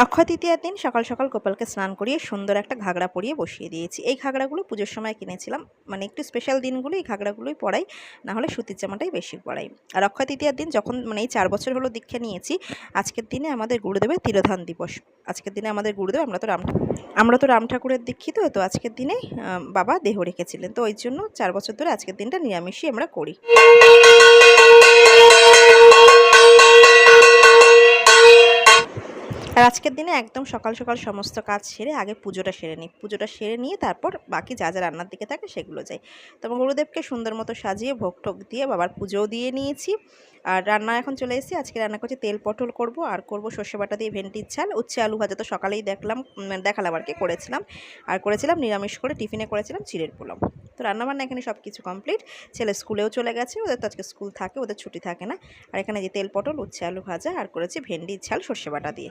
অক্ষয় তৃতীয়ার দিন সকাল সকাল গোপালকে স্নান করিয়ে সুন্দর একটা ঘাগরা পরিয়ে বসিয়ে দিয়েছি। এই ঘাগরাগুলো পুজোর সময় কিনেছিলাম, মানে একটু স্পেশাল দিনগুলো এই ঘাগরাগুলোই পরাই, না হলে সুতির জামাটাই বেশি পরাই। আর অক্ষয় তৃতীয়ার দিন যখন মানে এই 4 বছর হলো দীক্ষা নিয়েছি, আজকের দিনে আমাদের গুরুদেবের তিরোধান দিবস। আজকের দিনে আমাদের গুরুদেব, আমরা তো রাম ঠাকুরের দীক্ষিত, তো আজকের দিনে বাবা দেহ রেখেছিলেন, তো ওই জন্য 4 বছর ধরে আজকের দিনটা নিরামিষই আমরা করি। আর আজকের দিনে একদম সকাল সকাল সমস্ত কাজ সেরে আগে পুজোটা সেরে নিই। পুজোটা সেরে নিয়ে তারপর বাকি যা যা রান্নার দিকে থাকে সেগুলো যাই। তো আমার গুরুদেবকে সুন্দর মতো সাজিয়ে ভোগ টোগ দিয়ে বাবার পুজোও দিয়ে নিয়েছি। আর রান্না এখন চলে এসেছি। আজকে রান্না করছি তেল পটল করব, আর করব সর্ষে বাটা দিয়ে ভেন্ডির ঝাল। উচ্ছে আলু ভাজা তো সকালেই দেখালাম আর কি করেছিলাম। আর করেছিলাম নিরামিষ করে টিফিনে করেছিলাম চিড়ের পোলাও। তো রান্নাবান্না এখানে সব কিছু কমপ্লিট। ছেলে স্কুলেও চলে গেছে, ওদের তো আজকে স্কুল থাকে, ওদের ছুটি থাকে না। আর এখানে যে তেল পটল, উচ্ছে আলু ভাজা, আর করেছি ভেন্ডির ঝাল সর্ষে বাটা দিয়ে।